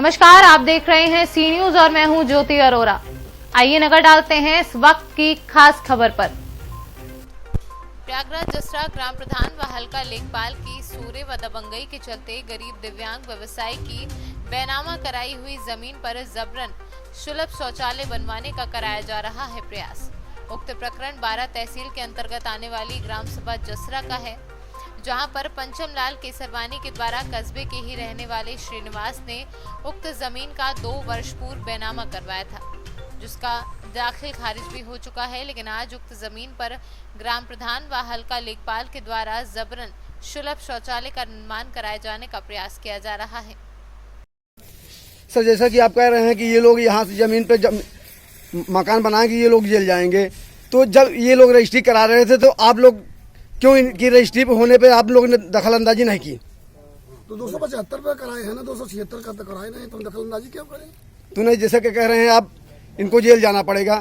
नमस्कार, आप देख रहे हैं सी न्यूज और मैं हूं ज्योति अरोरा। आइए नजर डालते हैं इस वक्त की खास खबर पर। प्रयागराज जसरा ग्राम प्रधान व हल्का लेखपाल की सूरे व दबंगई के चलते गरीब दिव्यांग व्यवसायी की बेनामा कराई हुई जमीन पर जबरन सुलभ शौचालय बनवाने का कराया जा रहा है प्रयास। उक्त प्रकरण 12 तहसील के अंतर्गत आने वाली ग्राम सभा जसरा का है, जहां पर पंचम लाल केसरवानी के द्वारा कस्बे के ही रहने वाले श्रीनिवास ने उक्त जमीन का 2 वर्ष पूर्व बेनामा करवाया था, जिसका दाखिल खारिज भी हो चुका है। लेकिन आज उक्त जमीन पर ग्राम प्रधान व हल्का लेखपाल के द्वारा जबरन सुलभ शौचालय का निर्माण कराए जाने का प्रयास किया जा रहा है। सर, जैसा कि आप कह रहे हैं कि ये लोग यहाँ से जमीन पे मकान बनाएंगे, ये लोग जेल जाएंगे, तो जब ये लोग रजिस्ट्री करा रहे थे तो आप लोग क्यों इनकी रजिस्ट्री होने पे आप लोगों ने दखल अंदाजी नहीं की? तो 275 पे कराए हैं ना, 276 का तो कराए नहीं, तुम दखल अंदाजी क्यों करें? तो नहीं, जैसे कि कह रहे हैं आप इनको जेल जाना पड़ेगा,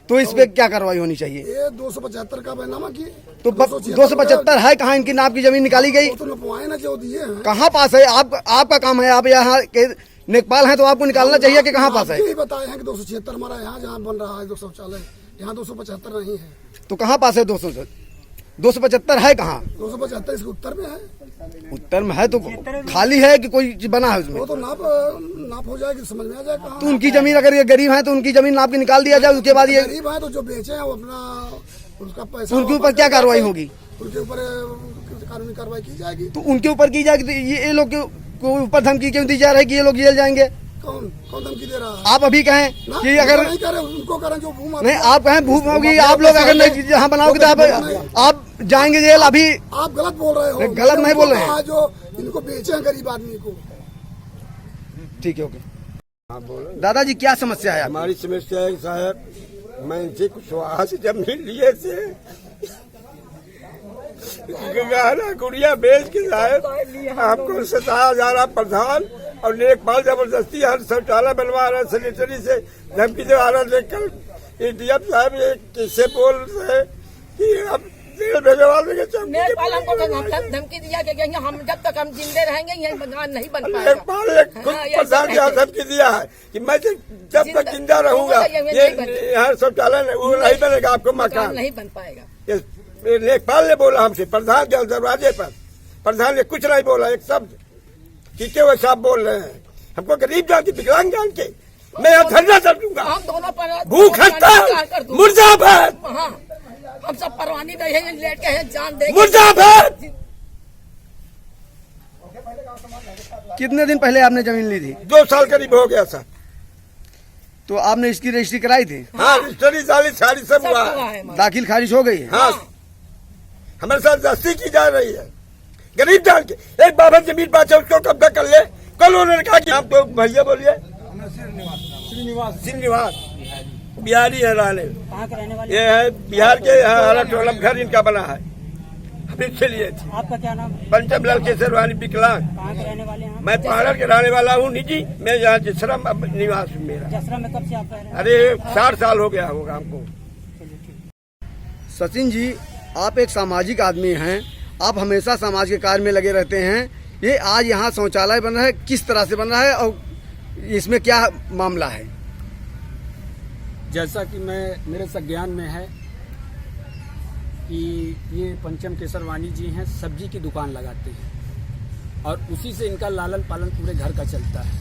तो इस पे क्या कार्रवाई होनी चाहिए? ये 275 का बेनामा किए तो 275 है कहाँ? इनकी नाप की जमीन निकाली गई तो नपवाए ना, जो दिए हैं कहाँ पास है? आपका काम है, आप यहाँ के लेखपाल हैं तो आपको निकालना चाहिए कि कहाँ पास है। यही बताए हैं कि 276 हमारा यहाँ जहाँ बन रहा है 2 शौचालय, यहाँ 275 नहीं है। तो कहाँ पास है 275 है कहाँ? 275 इसके उत्तर में है। उत्तर में है तो खाली है कि कोई बना है उसमें? वो तो नाप हो जाएगी, समझ में आ जाए कहाँ। तो उनकी जमीन, अगर ये गरीब है तो उनकी जमीन नाप के निकाल दिया जाए, उसके बाद ये गरीब है तो जो बेचे हैं वो अपना उसका पैसा, उनके ऊपर क्या कार्रवाई होगी? उनके ऊपर कानूनी कार्रवाई की जाएगी। तो उनके ऊपर की जाएगी। तो ये लोग को ऊपर धमकी क्यों दी जा रही है कि ये लोग जेल जाएंगे? कौन धमकी दे रहा है? आप अभी कहें कि अगर नहीं करे उनको करें जो भूमि नहीं, आप कहें भूख होगी, आप लोग अगर नहीं जहाँ बनाओगे तो आप जाएंगे जेल। अभी आप गलत बोल रहे हो। गलत नहीं बोल रहे हैं, जो इनको बेचे हैं गरीब आदमी को। ठीक है, ओके। दादाजी, क्या समस्या है? हमारी समस्या है साहब, मैं इनसे कुछ आज जमीन लिए थे, गहना गुड़िया बेच के साहब आपको 17,000 प्रधान और लेखपाल जबरदस्ती हर शौचालय बनवा रहा है, सैनिटरी से धमकी दे रहा है। लेकर एडीएम साहब ये किससे बोल रहे कि अब जेल भेजवा देंगे। लेखपाल हमको धमकी दिया कि हम जब तक हम जिंदे रहेंगे यह मकान नहीं बन पाएगा। लेखपाल ने खुद प्रधान के धमकी दिया है कि मैं जब तक जिंदा रहूंगा ये यहाँ शौचालय वो नहीं बनेगा, आपको मकान नहीं बन पाएगा। लेखपाल ने बोला हमसे, प्रधान के दरवाजे पर। प्रधान ने कुछ नहीं बोला एक शब्द, कि क्यों वैसा आप बोल रहे हैं? हमको गरीब जान के, विकलांग जान के मैं यहाँ धरना कर दूंगा। हम दोनों पर भूख हड़ताल मुर्दाबाद। हम सब परवानी रहेंगे, लेट के जान देंगे मुर्दाबाद। कितने दिन पहले आपने जमीन ली थी? 2 साल करीब हो गया सर। तो आपने इसकी रजिस्ट्री कराई थी? हाँ, रजिस्ट्री सारी सब हुआ है, दाखिल खारिज हो गई है? हाँ, हमारे साथ दस्ती की जा रही है। गरीब जान के एक बाबा जमीन पाचा उसको कब्जा कर ले। कल उन्होंने कहा कि आप तो भैया बोलिए श्रीनिवास बिहारी है, रहने वाले ये है बिहार के, हरटोलम घर इनका बना है। हम इससे लिए थे। आपका क्या नाम? पंचम लाल केसरवानी, विकलांग। कहाँ के रहने वाले हैं? मैं पहाड़ के रहने वाला हूँ निजी। मैं यहाँ जसरा निवास मेरा। जसरा में कब से आप रह रहे हैं? अरे 60 साल हो गया होगा हमको। सचिन जी, आप एक सामाजिक आदमी हैं, आप हमेशा समाज के कार्य में लगे रहते हैं। ये आज यहाँ शौचालय बन रहा है, किस तरह से बन रहा है और इसमें क्या मामला है? जैसा कि मेरे संज्ञान में है कि ये पंचम केसरवानी जी हैं, सब्जी की दुकान लगाते हैं और उसी से इनका लालन पालन पूरे घर का चलता है।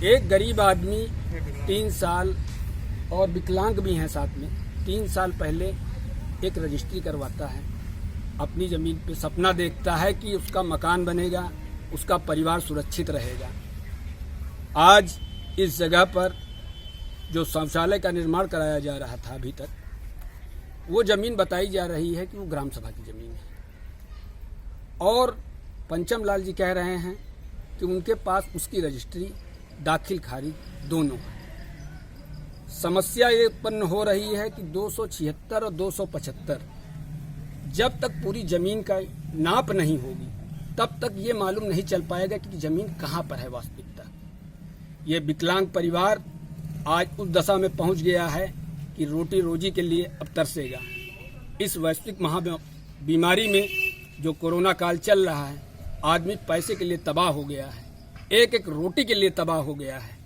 एक गरीब आदमी 3 साल और विकलांग भी हैं साथ में, 3 साल पहले एक रजिस्ट्री करवाता है, अपनी ज़मीन पे सपना देखता है कि उसका मकान बनेगा, उसका परिवार सुरक्षित रहेगा। आज इस जगह पर जो शौचालय का निर्माण कराया जा रहा था अभी तक, वो ज़मीन बताई जा रही है कि वो ग्राम सभा की ज़मीन है और पंचम लाल जी कह रहे हैं कि उनके पास उसकी रजिस्ट्री दाखिल खारिज दोनों है। समस्या ये उत्पन्न हो रही है कि 276 और 275 जब तक पूरी जमीन का नाप नहीं होगी तब तक ये मालूम नहीं चल पाएगा कि जमीन कहाँ पर है वास्तविकता। ये विकलांग परिवार आज उस दशा में पहुंच गया है कि रोटी रोजी के लिए अब तरसेगा। इस वैश्विक बीमारी में जो कोरोना काल चल रहा है, आदमी पैसे के लिए तबाह हो गया है। एक एक रोटी के लिए तबाह हो गया है।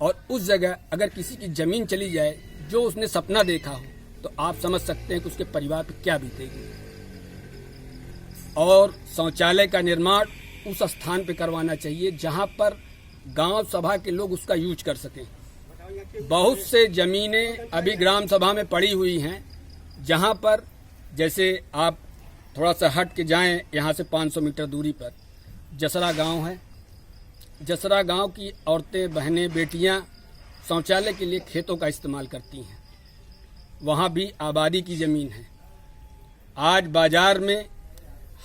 और उस जगह अगर किसी की जमीन चली जाए जो उसने सपना देखा हो तो आप समझ सकते हैं कि उसके परिवार पर क्या बीतेगी। और शौचालय का निर्माण उस स्थान पर करवाना चाहिए जहां पर गांव सभा के लोग उसका यूज कर सकें। बहुत से जमीनें अभी ग्राम सभा में पड़ी हुई हैं जहां पर, जैसे आप थोड़ा सा हट के जाएं यहां से 500 मीटर दूरी पर जसरा गांव है। जसरा गांव की औरतें, बहनें, बेटियां शौचालय के लिए खेतों का इस्तेमाल करती हैं। वहां भी आबादी की ज़मीन है। आज बाजार में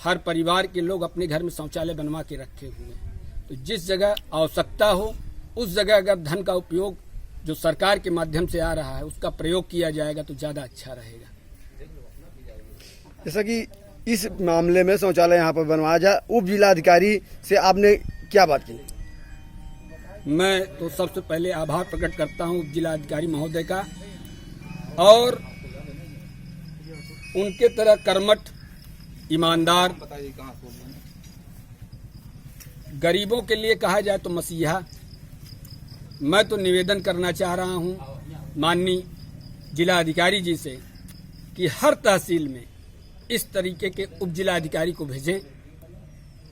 हर परिवार के लोग अपने घर में शौचालय बनवा के रखे हुए हैं। तो जिस जगह आवश्यकता हो उस जगह अगर धन का उपयोग जो सरकार के माध्यम से आ रहा है उसका प्रयोग किया जाएगा तो ज़्यादा अच्छा रहेगा। जैसा कि इस मामले में शौचालय यहाँ पर बनवाया जाए, उप जिलाधिकारी से आपने क्या बात की? मैं तो सबसे पहले आभार प्रकट करता हूँ उप जिलाधिकारी महोदय का, और उनके तरह कर्मठ, ईमानदार, गरीबों के लिए कहा जाए तो मसीहा। मैं तो निवेदन करना चाह रहा हूँ माननीय जिलाधिकारी जी से कि हर तहसील में इस तरीके के उप जिलाधिकारी को भेजें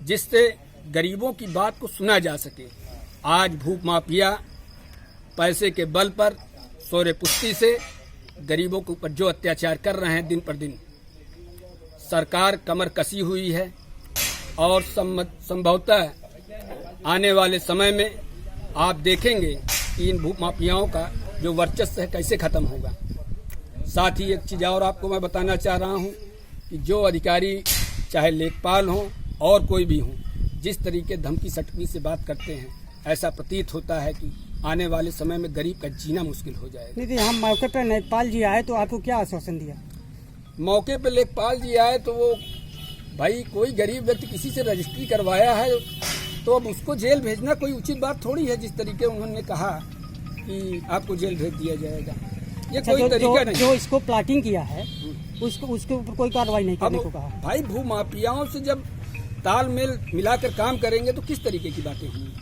जिससे गरीबों की बात को सुना जा सके। आज भूख माफिया पैसे के बल पर शौर्य पुष्टि से गरीबों के ऊपर जो अत्याचार कर रहे हैं दिन पर दिन, सरकार कमर कसी हुई है और संभवतः आने वाले समय में आप देखेंगे कि इन भूख माफियाओं का जो वर्चस्व है कैसे खत्म होगा। साथ ही एक चीज़ और आपको मैं बताना चाह रहा हूं कि जो अधिकारी चाहे लेखपाल हों और कोई भी हों, जिस तरीके धमकी सटकी से बात करते हैं ऐसा प्रतीत होता है कि आने वाले समय में गरीब का जीना मुश्किल हो जाएगा। नहीं, हम मौके पर लेखपाल जी आए तो आपको क्या आश्वासन दिया? मौके पर लेखपाल जी आए तो वो भाई कोई गरीब व्यक्ति किसी से रजिस्ट्री करवाया है तो अब उसको जेल भेजना कोई उचित बात थोड़ी है। जिस तरीके उन्होंने कहा कि आपको जेल भेज दिया जाएगा, ये कोई तरीका नहीं। जो इसको प्लाटिंग किया है उसके ऊपर कोई कार्रवाई नहीं करने को कहा। भाई भू माफियाओं से जब तालमेल मिलाकर काम करेंगे तो किस तरीके की बातें होंगी।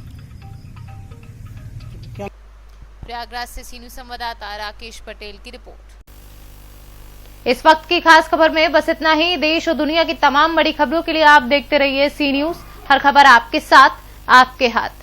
प्रयागराज से सीनू संवाददाता राकेश पटेल की रिपोर्ट। इस वक्त की खास खबर में बस इतना ही। देश और दुनिया की तमाम बड़ी खबरों के लिए आप देखते रहिए सी न्यूज़। हर खबर आपके साथ, आपके हाथ।